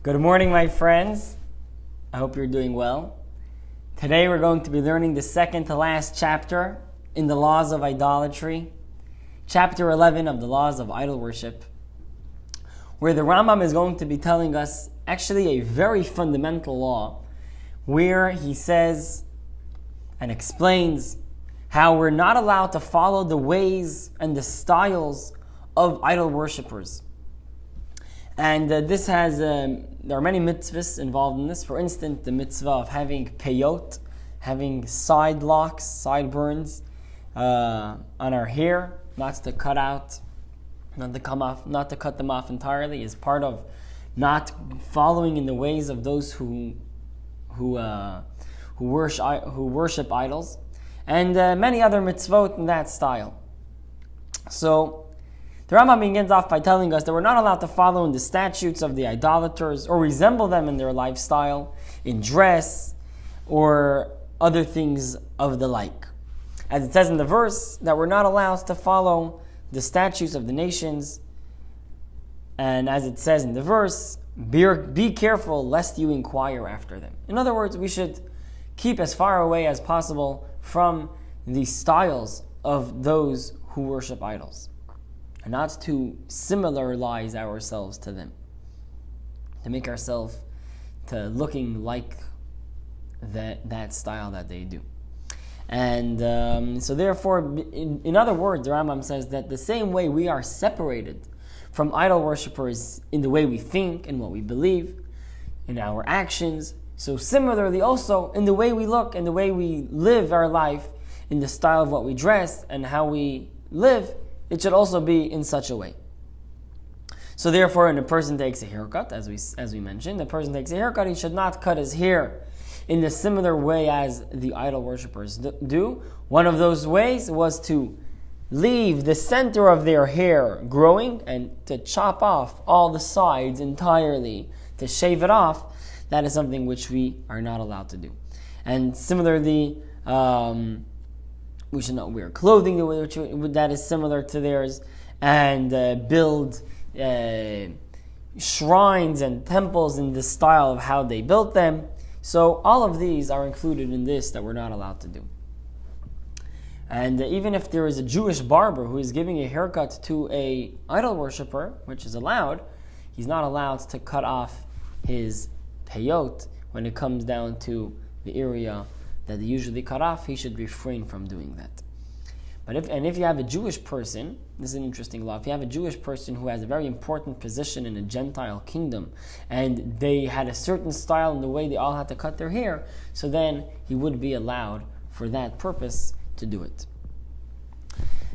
Good morning, my friends. I hope you're doing well. Today we're going to be learning the second to last chapter in the laws of idolatry, chapter 11 of the laws of idol worship, where the Rambam is going to be telling us actually a very fundamental law, where he says and explains how we're not allowed to follow the ways and the styles of idol worshippers. And there are many mitzvahs involved in this. For instance, the mitzvah of having peyot, having side locks, sideburns on our hair, not to cut out, not to cut them off entirely, is part of not following in the ways of those who worship idols, and many other mitzvot in that style. So the Rambam begins off by telling us that we're not allowed to follow in the statutes of the idolaters or resemble them in their lifestyle, in dress, or other things of the like. As it says in the verse, that we're not allowed to follow the statutes of the nations. And as it says in the verse, be careful lest you inquire after them. In other words, we should keep as far away as possible from the styles of those who worship idols, and not to similarize ourselves to them, to make ourselves to looking like that style that they do. And so therefore, in other words, the Rambam says that the same way we are separated from idol worshippers in the way we think and what we believe, in our actions, so similarly also in the way we look and the way we live our life, in the style of what we dress and how we live, it should also be in such a way. So therefore, when a person takes a haircut, as we mentioned, the person takes a haircut, he should not cut his hair in the similar way as the idol worshippers do. One of those ways was to leave the center of their hair growing and to chop off all the sides entirely, to shave it off. That is something which we are not allowed to do. And similarly, we should not wear clothing that is similar to theirs, and build shrines and temples in the style of how they built them. So all of these are included in this that we're not allowed to do. And even if there is a Jewish barber who is giving a haircut to a idol worshiper, which is allowed, he's not allowed to cut off his peyot when it comes down to the area that they usually cut off. He should refrain from doing that. But if you have a Jewish person, this is an interesting law, if you have a Jewish person who has a very important position in a Gentile kingdom, and they had a certain style in the way they all had to cut their hair, so then he would be allowed for that purpose to do it.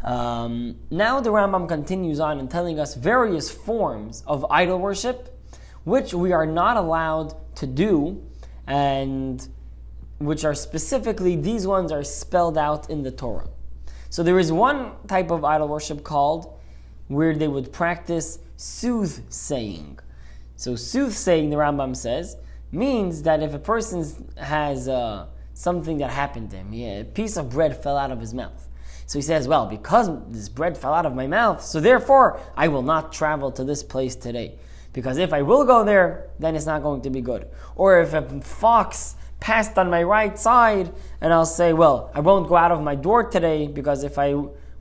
Now the Rambam continues on in telling us various forms of idol worship which we are not allowed to do, and which are specifically, these ones are spelled out in the Torah. So there is one type of idol worship called, where they would practice soothsaying. So soothsaying, the Rambam says, means that if a person has something that happened to him, a piece of bread fell out of his mouth. So he says, well, because this bread fell out of my mouth, so therefore I will not travel to this place today. Because if I will go there, then it's not going to be good. Or if a fox passed on my right side, and I'll say, well, I won't go out of my door today, because if I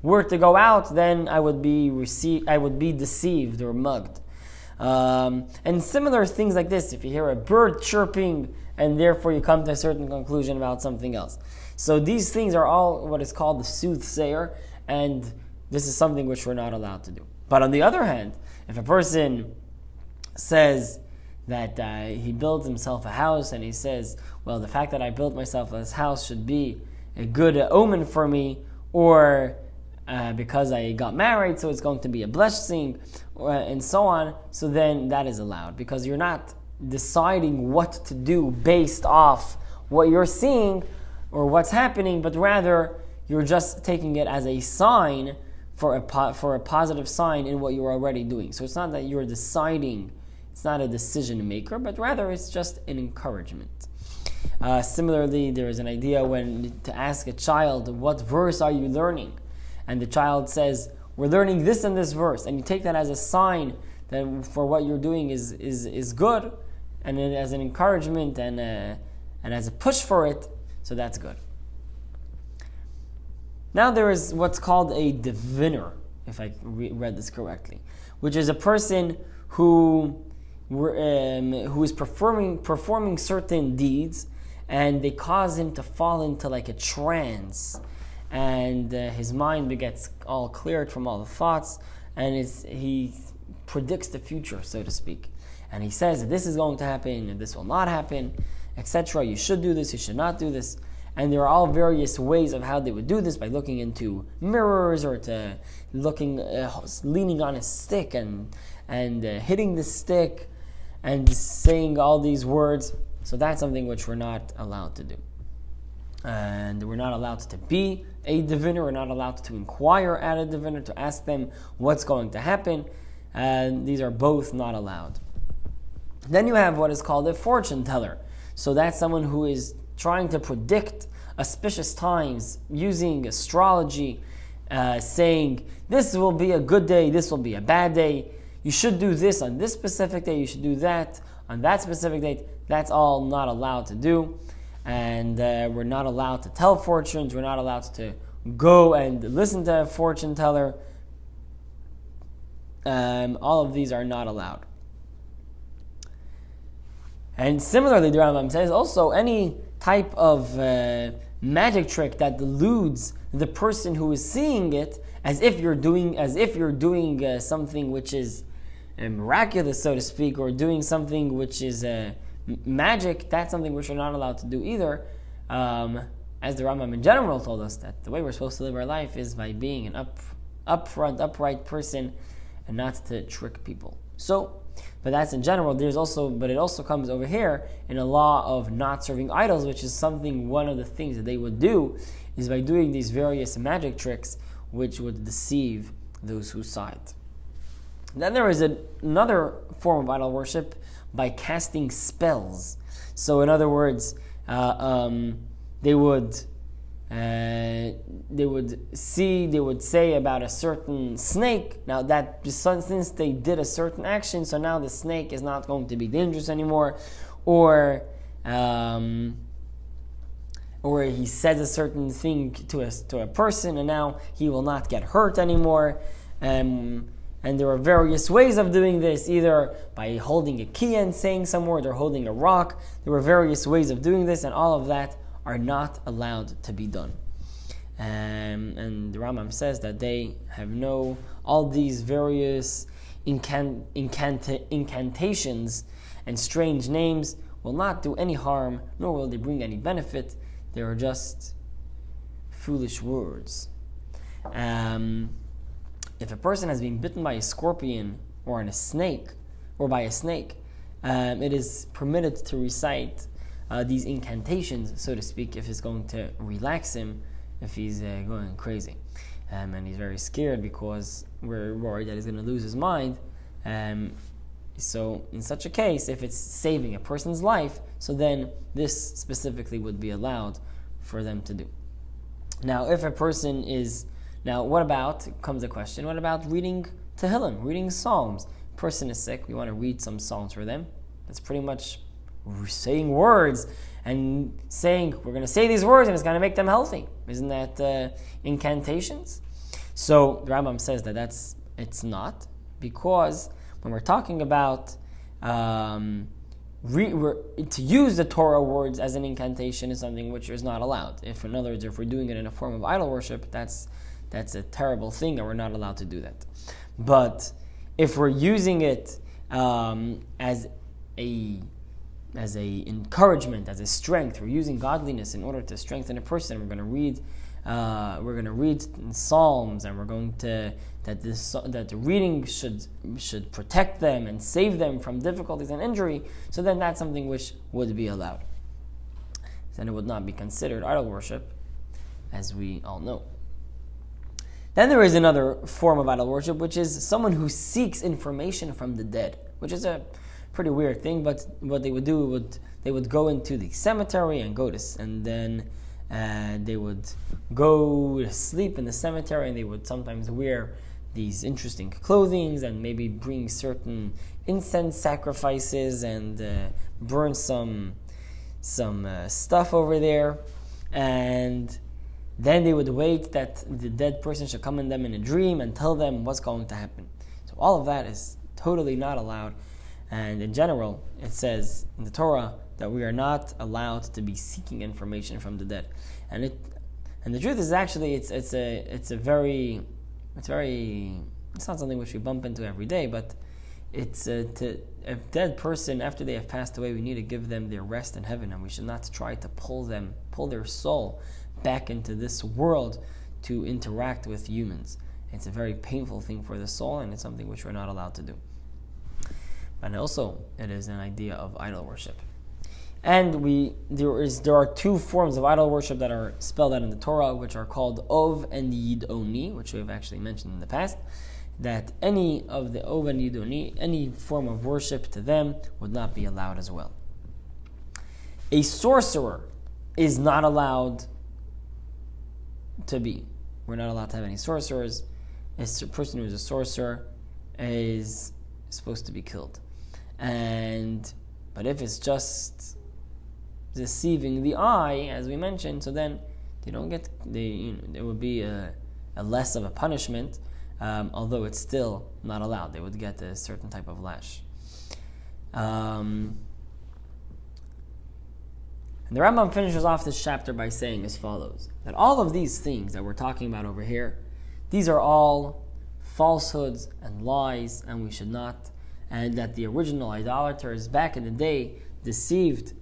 were to go out, then I would be deceived or mugged. And similar things like this, if you hear a bird chirping, and therefore you come to a certain conclusion about something else. So these things are all what is called the soothsayer, and this is something which we're not allowed to do. But on the other hand, if a person says that he builds himself a house, and he says, well, the fact that I built myself this house should be a good omen for me, or because I got married, so it's going to be a blessing, and so on, so then that is allowed, because you're not deciding what to do based off what you're seeing or what's happening, but rather you're just taking it as a sign for a positive sign in what you're already doing. So it's not that you're deciding, it's not a decision maker, but rather it's just an encouragement. Similarly, there is an idea when to ask a child, what verse are you learning? And the child says, we're learning this and this verse, and you take that as a sign that for what you're doing is good, and as an encouragement and as a push for it, so that's good. Now there is what's called a diviner, if I read this correctly, which is a person who is performing certain deeds, and they cause him to fall into like a trance, and his mind gets all cleared from all the thoughts, and he predicts the future, so to speak. And he says that this is going to happen, and this will not happen, etc. You should do this, you should not do this. And there are all various ways of how they would do this, by looking into mirrors, or to leaning on a stick and hitting the stick and saying all these words. So that's something which we're not allowed to do. And we're not allowed to be a diviner. We're not allowed to inquire at a diviner, to ask them what's going to happen. And these are both not allowed. Then you have what is called a fortune teller. So that's someone who is trying to predict auspicious times using astrology, saying this will be a good day, this will be a bad day, you should do this on this specific day, you should do that on that specific date. That's all not allowed to do. And we're not allowed to tell fortunes, we're not allowed to go and listen to a fortune teller. All of these are not allowed. And similarly, the Rambam says also any type of magic trick that deludes the person who is seeing it, as if you're doing something which is miraculous, so to speak, or doing something which is magic. That's something which we're not allowed to do either. As the Rambam in general told us that the way we're supposed to live our life is by being an upright person, and not to trick people. So. But that's in general. But it also comes over here in a law of not serving idols, which is one of the things that they would do is by doing these various magic tricks, which would deceive those who saw it. Then there is another form of idol worship by casting spells. So in other words, they would say about a certain snake. Now that since they did a certain action, so now the snake is not going to be dangerous anymore, or he says a certain thing to a person, and now he will not get hurt anymore. And there are various ways of doing this, either by holding a key and saying some word, or holding a rock. There were various ways of doing this, and all of that are not allowed to be done. And the Rambam says that they have all these various incantations and strange names will not do any harm, nor will they bring any benefit. They are just foolish words. If a person has been bitten by a scorpion or by a snake, it is permitted to recite these incantations, so to speak, if it's going to relax him, if he's going crazy. And he's very scared because we're worried that he's going to lose his mind. So in such a case, if it's saving a person's life, so then this specifically would be allowed for them to do. Now, if a person comes the question, what about reading Tehillim, reading Psalms? A person is sick, we want to read some Psalms for them. That's pretty much saying words and saying, we're going to say these words and it's going to make them healthy. Isn't that incantations? So the Rambam says that it's not, because when we're talking about to use the Torah words as an incantation is something which is not allowed. In other words, if we're doing it in a form of idol worship, that's a terrible thing, and we're not allowed to do that. But if we're using it as a encouragement, as a strength, we're using godliness in order to strengthen a person. We're going to read Psalms, and we're going to that the reading should protect them and save them from difficulties and injury. So then that's something which would be allowed. Then it would not be considered idol worship, as we all know. Then there is another form of idol worship, which is someone who seeks information from the dead, which is a pretty weird thing. But what they would do, they would go into the cemetery and then they would go to sleep in the cemetery, and they would sometimes wear these interesting clothing and maybe bring certain incense sacrifices and burn some stuff over there, and then they would wait that the dead person should come in them in a dream and tell them what's going to happen. So all of that is totally not allowed. And in general, it says in the Torah that we are not allowed to be seeking information from the dead. And the truth is actually it's not something which we bump into every day, but it's to a dead person after they have passed away, we need to give them their rest in heaven, and we should not try to pull their soul back into this world to interact with humans. It's a very painful thing for the soul, and it's something which we're not allowed to do. And also, it is an idea of idol worship. And there are two forms of idol worship that are spelled out in the Torah, which are called Ov and Yidoni, which we have actually mentioned in the past, that any of the Ov and Yidoni, any form of worship to them would not be allowed as well. A sorcerer is not allowed to be. We're not allowed to have any sorcerers. A person who is a sorcerer is supposed to be killed. But if it's just deceiving the eye, as we mentioned, so then they don't get. There would be a less of a punishment, although it's still not allowed. They would get a certain type of lash. And the Rambam finishes off this chapter by saying as follows: that all of these things that we're talking about over here, these are all falsehoods and lies, and we should not. And that the original idolaters back in the day deceived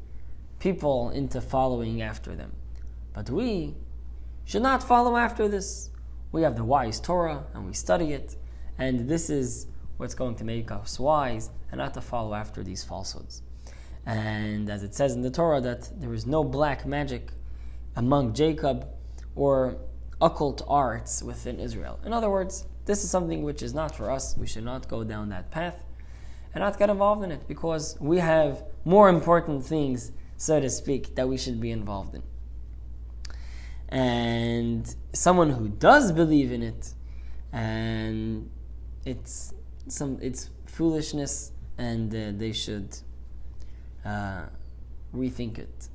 people into following after them. But we should not follow after this. We have the wise Torah and we study it, and this is what's going to make us wise, and not to follow after these falsehoods. And as it says in the Torah that there is no black magic among Jacob or occult arts within Israel. In other words, this is something which is not for us. We should not go down that path and not get involved in it, because we have more important things, so to speak, that we should be involved in. And someone who does believe in it, and it's foolishness, and they should rethink it.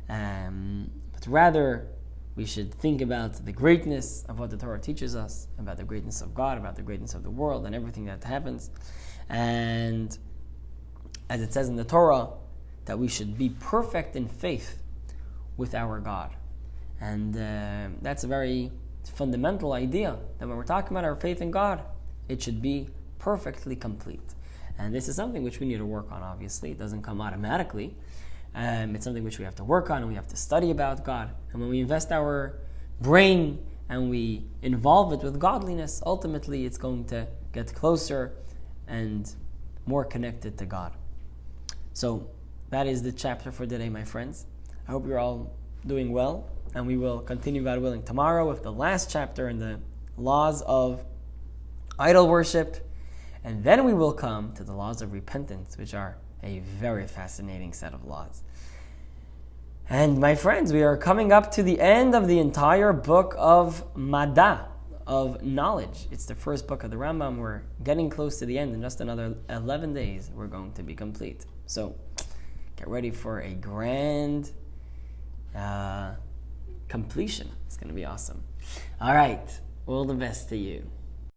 But rather, we should think about the greatness of what the Torah teaches us, about the greatness of God, about the greatness of the world, and everything that happens. And as it says in the Torah, that we should be perfect in faith with our God. And that's a very fundamental idea, that when we're talking about our faith in God, it should be perfectly complete. And this is something which we need to work on, obviously. It doesn't come automatically. It's something which we have to work on, and we have to study about God. And when we invest our brain and we involve it with godliness, ultimately it's going to get closer and more connected to God. So that is the chapter for today, my friends. I hope you're all doing well, and we will continue, God willing, tomorrow with the last chapter in the laws of idol worship, and then we will come to the laws of repentance, which are a very fascinating set of laws. And my friends, we are coming up to the end of the entire book of Mada, of knowledge. It's the first book of the Rambam. We're getting close to the end. In just another 11 days, we're going to be complete. So get ready for a grand completion. It's going to be awesome. All right. All the best to you.